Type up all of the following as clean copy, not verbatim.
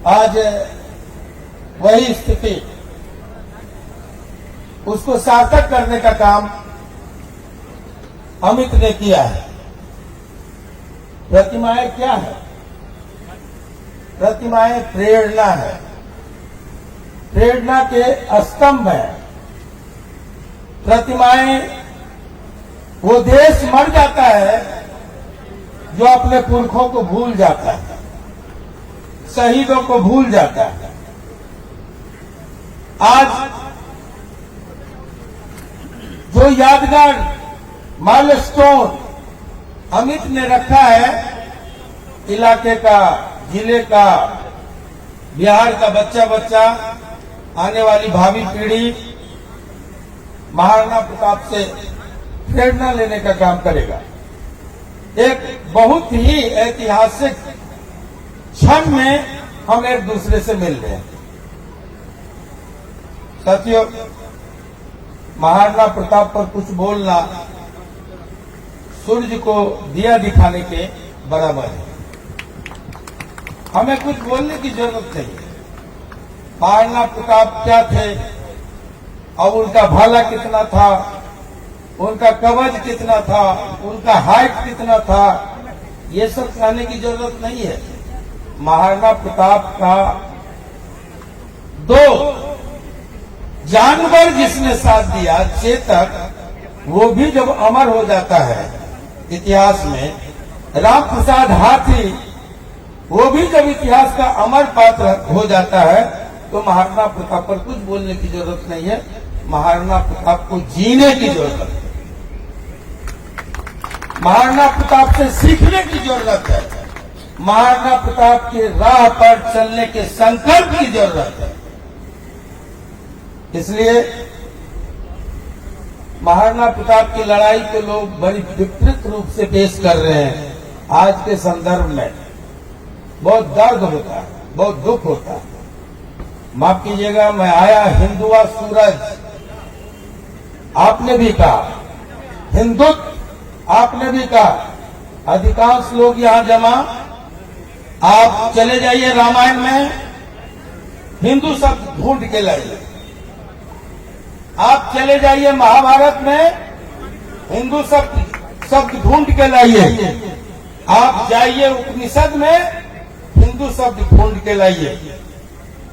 आज वही स्थिति, उसको सार्थक करने का काम अमित ने किया है। प्रतिमाएं क्या है? प्रतिमाएं प्रेरणा है, प्रेरणा के स्तंभ है। प्रतिमाएं, वो देश मर जाता है जो अपने पुरखों को भूल जाता है, शहीदों को भूल जाता है। आज जो यादगार माइलस्टोन अमित ने रखा है, इलाके का, जिले का, बिहार का बच्चा आने वाली भावी पीढ़ी महाराणा प्रताप से प्रेरणा लेने का काम करेगा। एक बहुत ही ऐतिहासिक क्षण में हम एक दूसरे से मिल रहे हैं। साथियों, महाराणा प्रताप पर कुछ बोलना सूर्य को दिया दिखाने के बराबर है। हमें कुछ बोलने की जरूरत नहीं है। महाराणा प्रताप क्या थे और उनका भाला कितना था, उनका कवच कितना था, उनका हाइट कितना था, ये सब कहने की जरूरत नहीं है। महाराणा प्रताप का दो जानवर जिसने साथ दिया, चेतक, वो भी जब अमर हो जाता है इतिहास में, राम प्रसाद हाथी, वो भी जब इतिहास का अमर पात्र हो जाता है, तो महाराणा प्रताप पर कुछ बोलने की जरूरत नहीं है। महाराणा प्रताप को जीने की जरूरत है, महाराणा प्रताप से सीखने की जरूरत है, महाराणा प्रताप के राह पर चलने के संकल्प की जरूरत है। इसलिए महाराणा प्रताप की लड़ाई को लोग बड़ी विपरीत रूप से पेश कर रहे हैं। आज के संदर्भ में बहुत दर्द होता है, बहुत दुख होता है। माफ कीजिएगा, मैं आया हिंदुआ सूरज, आपने भी कहा, हिंदुत्व आपने भी कहा, अधिकांश लोग यहां जमा। आप चले जाइए रामायण में, हिंदू शब्द ढूंढ के लाइए। आप चले जाइए महाभारत में, हिंदू शब्द ढूंढ के लाइए। आप जाइए उपनिषद में, हिंदू शब्द ढूंढ के लाइए।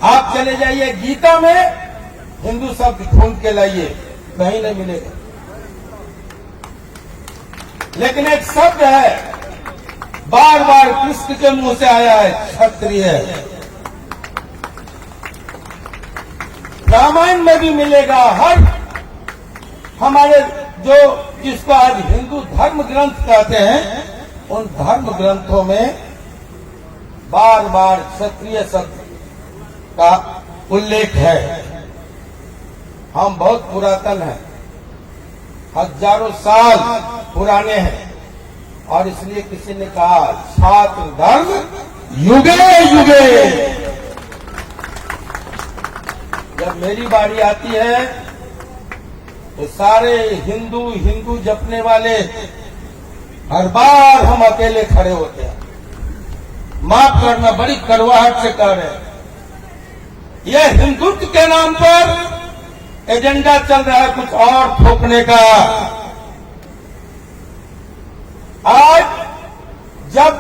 आप चले जाइए गीता में, हिंदू शब्द ढूंढ के लाइए, कहीं नहीं मिलेगा। लेकिन एक शब्द है, बार बार कृष्ण के मुंह से आया है, क्षत्रिय। रामायण में भी मिलेगा। हर हमारे जो जिसको आज हिंदू धर्म ग्रंथ कहते हैं, उन धर्म ग्रंथों में बार बार क्षत्रिय शब्द का उल्लेख है। हम बहुत पुरातन हैं, हजारों साल पुराने हैं, और इसलिए किसी ने कहा छात्र धर्म युगे युगे। जब मेरी बारी आती है तो सारे हिंदू जपने वाले हर बार हम अकेले खड़े होते हैं। माफ करना, बड़ी कड़वाहट से कह रहे हैं। यह हिंदुत्व के नाम पर एजेंडा चल रहा है कुछ और थोपने का। आज जब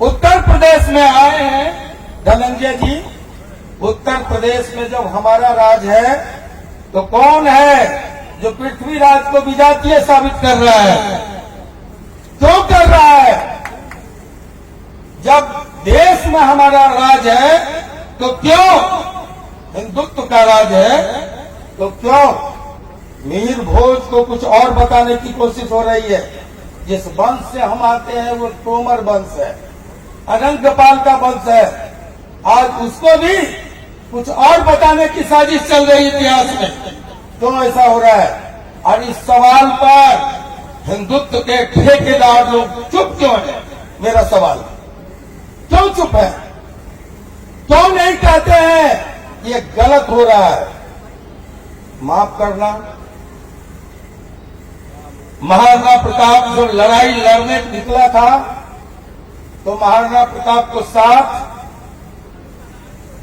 उत्तर प्रदेश में आए हैं धनंजय जी, उत्तर प्रदेश में जब हमारा राज है, तो कौन है जो पृथ्वीराज को विजातीय साबित कर रहा है? क्यों कर रहा है? जब देश में हमारा राज है तो क्यों, हिंदुत्व का राज है तो क्यों मीर भोज को कुछ और बताने की कोशिश हो रही है? जिस वंश से हम आते हैं वो तोमर वंश है, अनंगपाल का वंश है। आज उसको भी कुछ और बताने की साजिश चल रही है इतिहास में। क्यों ऐसा हो रहा है? और इस सवाल पर हिंदुत्व के ठेकेदार लोग चुप क्यों है? मेरा सवाल, क्यों चुप है? क्यों नहीं कहते हैं ये गलत हो रहा है? माफ करना, महाराणा प्रताप जो लड़ाई लड़ने निकला था, तो महाराणा प्रताप को साथ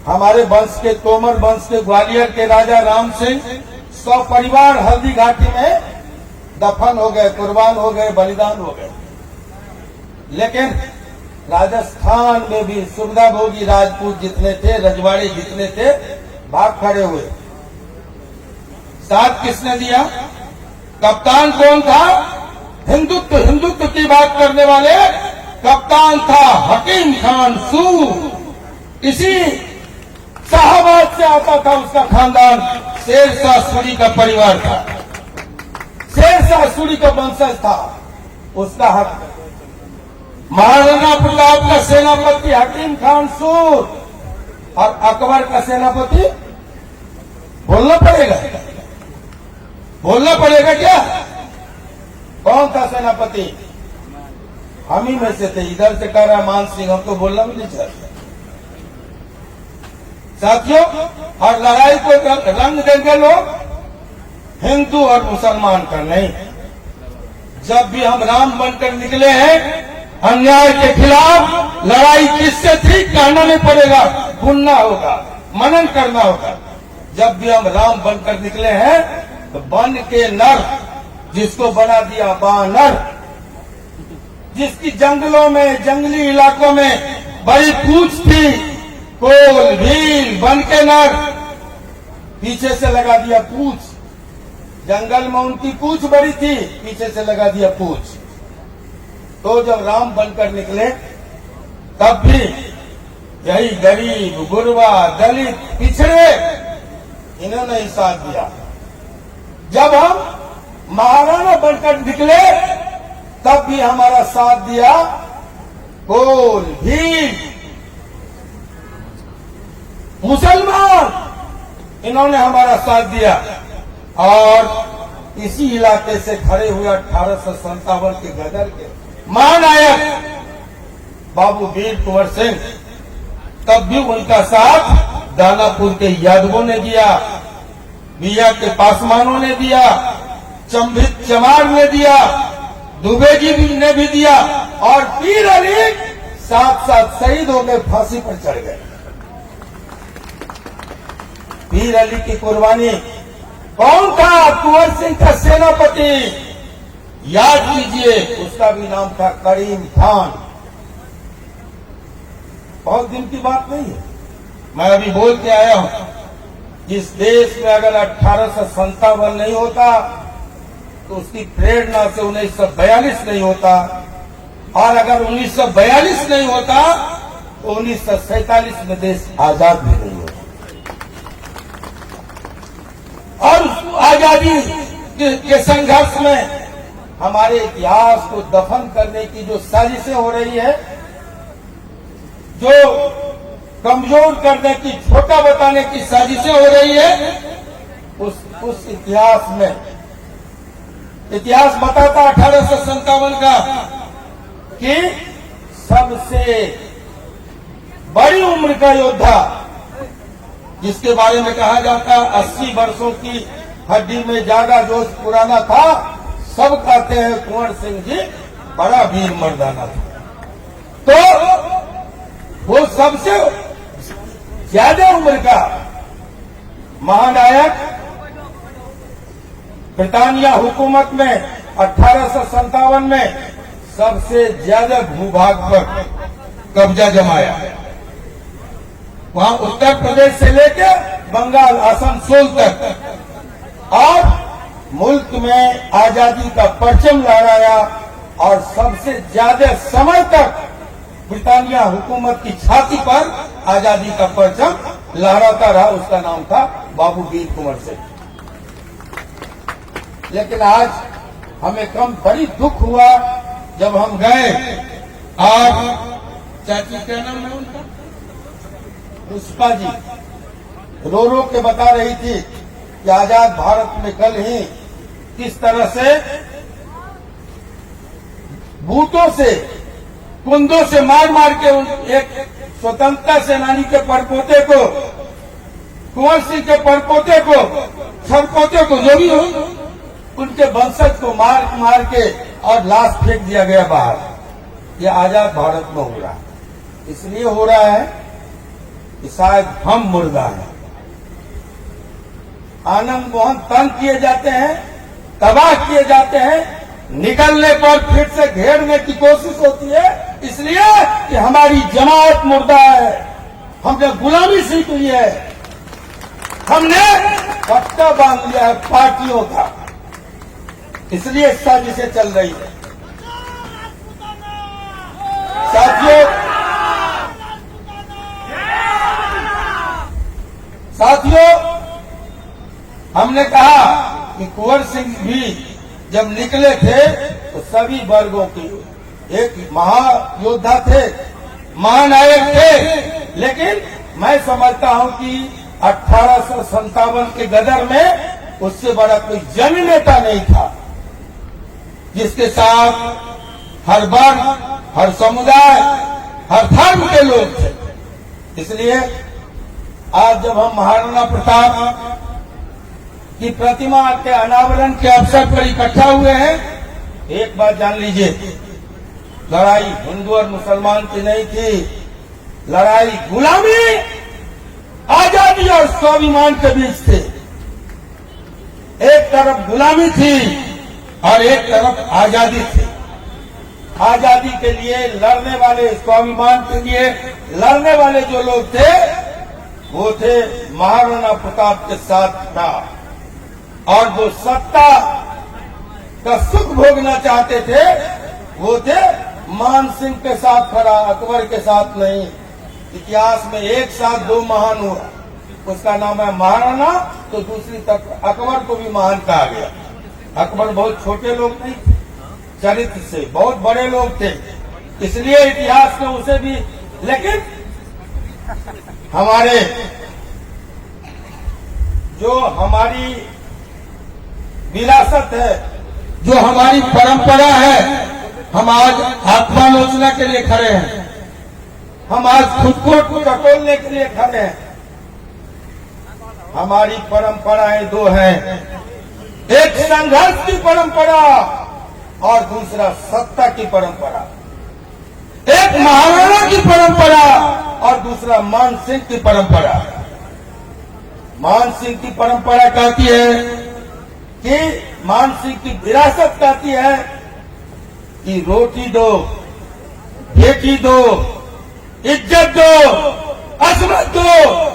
हमारे वंश के, तोमर वंश के ग्वालियर के राजा राम सिंह 100 परिवार हल्दी घाटी में दफन हो गए, कुर्बान हो गए, बलिदान हो गए। लेकिन राजस्थान में भी सुविधा भोगी राजपूत जितने थे, रजवाड़े जितने थे, भाग खड़े हुए। साथ किसने दिया? कप्तान कौन था? हिंदुत्व की बात करने वाले कप्तान था हकीम खान सूर। इसी शाहबाद से आता था उसका खानदान, शेरशाह सूरी का परिवार था, शेरशाह सूरी का वंशज था। उसका हक महाराणा प्रताप का सेनापति हकीम खान सूर और अकबर का सेनापति, बोलना पड़ेगा क्या? कौन था सेनापति? हम ही में से थे। इधर से कह रहा मान सिंह, हमको बोलना भी नहीं चाहते साथियों। और लड़ाई को रंग देंगे लोग हिंदू और मुसलमान का नहीं। जब भी हम राम बनकर निकले हैं, अन्याय के खिलाफ लड़ाई किससे थी कहना नहीं पड़ेगा, सुनना होगा, मनन करना होगा। जब भी हम राम बनकर निकले हैं तो बन के नर, जिसको बना दिया बानर, जिसकी जंगलों में, जंगली इलाकों में बड़ी पूछ थी, कोल भील बन के नर, पीछे से लगा दिया पूछ। जंगल में उनकी पूछ बड़ी थी, पीछे से लगा दिया पूछ। तो जब राम बनकर निकले तब भी यही गरीब, गुरबा, दलित, पिछड़े, इन्होंने ही साथ दिया। जब हम महाराणा बनकर निकले तब भी हमारा साथ दिया कोल भील, मुसलमान, इन्होंने हमारा साथ दिया। और इसी इलाके से खड़े हुए 1857 के गदर के महानायक बाबू वीर कुंवर सिंह, तब भी उनका साथ दानापुर के यादवों ने दिया, बिया के पासवानों ने दिया, चंभित चमार ने दिया, दुबे जी ने भी दिया। और पीर अली साथ साथ शहीद हो गए, फांसी पर चढ़ गए। पीर अली की कुर्बानी कौन था? कुंवर सिंह का सेनापति, याद कीजिए, उसका भी नाम था करीम खान। बहुत दिन की बात नहीं है, मैं अभी बोल के आया हूं। जिस देश में अगर 1857 नहीं होता तो उसकी प्रेरणा से 1942 नहीं होता, और अगर 1942 नहीं होता तो 1947 में देश आजाद भी नहीं होता। और आजादी के संघर्ष में हमारे इतिहास को दफन करने की जो साजिशें हो रही है, जो कमजोर करने की, छोटा बताने की साजिशें हो रही है, उस इतिहास में, इतिहास बताता 1857 का कि सबसे बड़ी उम्र का योद्धा, जिसके बारे में कहा जाता 80 वर्षों की हड्डी में जागा जोश पुराना था, सब कहते हैं कुंवर सिंह जी बड़ा वीर मर्दाना था। तो वो सबसे ज्यादा उम्र का महानायक ब्रिटानिया हुकूमत में 1857 में सबसे ज्यादा भूभाग पर कब्जा जमाया। वहां उत्तर प्रदेश से लेकर बंगाल, आसनसोल तक, और मुल्क में आजादी का परचम लहराया। और सबसे ज्यादा समय तक ब्रिटानिया हुकूमत की छाती पर आजादी का परचम लहराता रहा। उसका नाम था बाबू वीर कुंवर सिंह। लेकिन आज हमें कम बड़ी दुख हुआ जब हम गए, और चाची क्या नाम है उनका, पुष्पा जी रो रो के बता रही थी कि आजाद भारत में कल ही किस तरह से बूटों से, कुंदों से मार मार के एक स्वतंत्रता सेनानी के परपोते को, कुंवर सिंह के परपोते को, सरपोते को, जो भी हो, उनके वंशज को मार मार के और लाश फेंक दिया गया बाहर। ये आजाद भारत में हो रहा है। इसलिए हो रहा है कि शायद हम मुर्दा हैं। आनंद मोहन तंग किए जाते हैं, तबाह किए जाते हैं, निकलने पर फिर से घेरने की कोशिश होती है, इसलिए कि हमारी जमात मुर्दा है, हमने गुलामी सीख ली है, हमने पट्टा बांध लिया है पार्टियों का, इसलिए साजिशें चल रही है। साथियों, हमने कहा कि कुंवर सिंह भी जब निकले थे तो सभी वर्गों की एक महायोद्धा थे, महानायक थे, लेकिन मैं समझता हूं कि 1857 के गदर में उससे बड़ा कोई जन नेता नहीं था जिसके साथ हर वर्ग, हर समुदाय, हर धर्म के लोग थे। इसलिए आज जब हम महाराणा प्रताप की प्रतिमा के अनावरण के अवसर पर इकट्ठा हुए हैं, एक बात जान लीजिए, लड़ाई हिंदू और मुसलमान की नहीं थी, लड़ाई गुलामी, आजादी और स्वाभिमान के बीच थे। एक तरफ गुलामी थी और एक तरफ आजादी थी। आजादी के लिए लड़ने वाले, स्वाभिमान के लिए लड़ने वाले जो लोग थे वो थे महाराणा प्रताप के साथ था, और जो सत्ता का सुख भोगना चाहते थे वो थे मान सिंह के साथ खड़ा, अकबर के साथ नहीं। इतिहास में एक साथ दो महान हुआ, उसका नाम है महाराणा, तो दूसरी तरफ अकबर को भी महान कहा गया। अकबर बहुत छोटे लोग नहीं थे, चरित्र से बहुत बड़े लोग थे, इसलिए इतिहास में उसे भी, लेकिन हमारे जो हमारी विरासत है, जो हमारी परंपरा है, हम आज आत्मालोचना के लिए खड़े हैं, हम आज खुद को टटोलने के लिए खड़े हैं। हमारी परंपराएं दो हैं, एक संघर्ष की परंपरा और दूसरा सत्ता की परंपरा, एक महाराणा की परंपरा और दूसरा मान सिंह की परंपरा। मान सिंह की परंपरा कहती है कि मान सिंह की विरासत कहती है कि रोटी दो, बेटी दो, इज्जत दो, अजमत दो,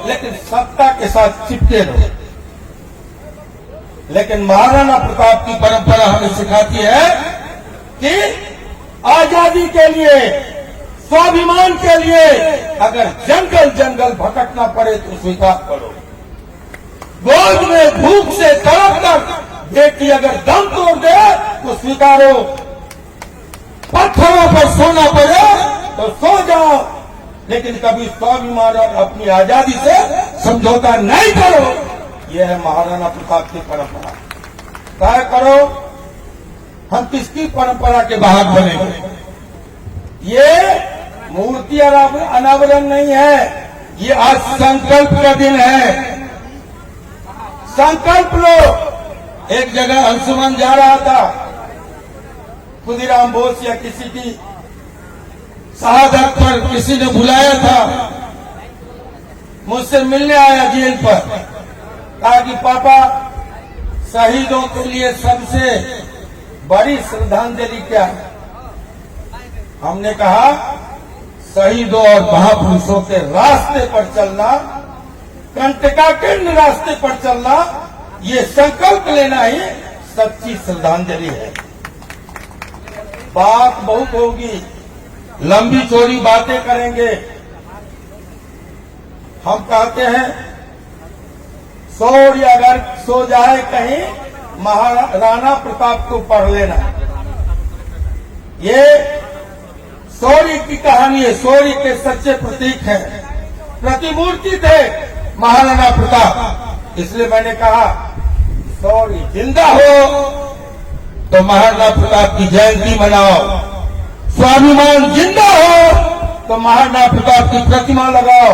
लेकिन सत्ता के साथ चिपके रहो। लेकिन महाराणा प्रताप की परंपरा हमें सिखाती है कि आजादी के लिए, स्वाभिमान के लिए अगर जंगल जंगल भटकना पड़े तो स्वीकार करो। गोद में भूख से तड़प कर बेटी अगर दम तोड़ दे तो स्वीकारो। पत्थरों पर सोना पड़े तो सो जाओ, लेकिन कभी स्वाभिमान और अपनी आजादी से समझौता नहीं करो। यह है महाराणा प्रताप की परंपरा। तय करो हम किसकी परंपरा के बाहर बनेंगे। ये मूर्ति अनावरण नहीं है, ये आज संकल्प का दिन है। संकल्प लो। एक जगह अंशुमन जा रहा था, खुदीराम बोस या किसी की शहादत पर किसी ने बुलाया था, मुझसे मिलने आया जेल पर, कहा कि पापा शहीदों के लिए सबसे बड़ी श्रद्धांजलि क्या है। हमने कहा शहीदों और महापुरुषों के रास्ते पर चलना, कंटकाकीर्ण रास्ते पर चलना, ये संकल्प लेना ही सच्ची श्रद्धांजलि है। बात बहुत होगी, लंबी चौड़ी बातें करेंगे। हम कहते हैं सौर्य अगर सो जाए कहीं, महाराणा प्रताप को पढ़ लेना। ये शौर्य की कहानी है, शौर्य के सच्चे प्रतीक हैं, प्रतिमूर्ति थे महाराणा प्रताप। इसलिए मैंने कहा शौर्य जिंदा हो तो महाराणा प्रताप की जयंती मनाओ, स्वाभिमान जिंदा हो तो महाराणा प्रताप की प्रतिमा लगाओ।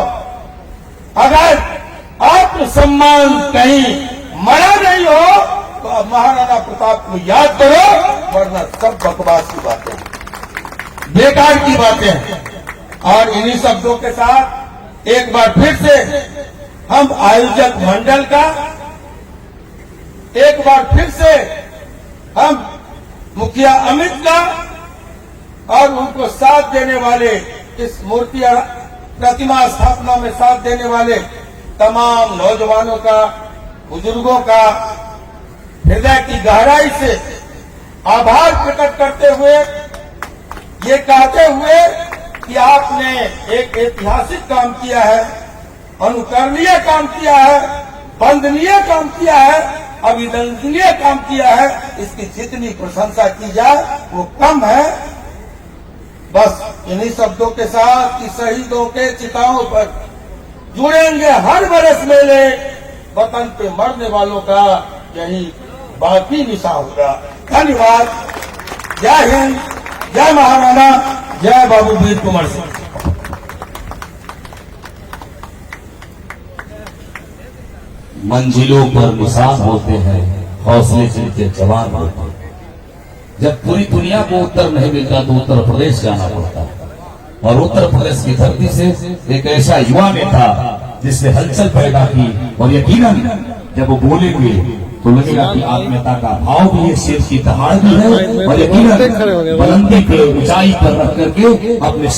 अगर आत्मसम्मान कहीं मरा नहीं हो तो महाराणा प्रताप को याद करो, वरना सब बकवास की बातें, बेकार की बातें हैं। और इन्हीं शब्दों के साथ एक बार फिर से हम आयोजक मंडल का, एक बार फिर से हम मुखिया अमित का और उनको साथ देने वाले, इस मूर्ति प्रतिमा स्थापना में साथ देने वाले तमाम नौजवानों का, बुजुर्गों का हृदय की गहराई से आभार प्रकट करते हुए, ये कहते हुए कि आपने एक ऐतिहासिक काम किया है, अनुकरणीय काम किया है, वंदनीय काम किया है, अभिनंदनीय काम किया है, इसकी जितनी प्रशंसा की जाए वो कम है। बस इन्हीं शब्दों के साथ कि शहीदों के चिताओं पर जुड़ेंगे हर बरस मेले, वतन पे मरने वालों का यही बाकी निशा होगा। धन्यवाद। जय हिंद, जय महाराणा, जय बाबू वीर कुंवर सिंह। मंजिलों पर निशान होते हैं, हौसले जिनके जवान होते हैं। जब पूरी दुनिया को उत्तर नहीं मिलता तो उत्तर प्रदेश जाना पड़ता है, और उत्तर प्रदेश की धरती से एक ऐसा युवा नेता जिसने हलचल पैदा की, और यकीनन जब वो बोलेंगे तो लगेगा कि आत्मीयता का भाव भी है, शेर की दहाड़ भी है, और यकीनन बुलंदी पे ऊंचाई पर रख करके अपने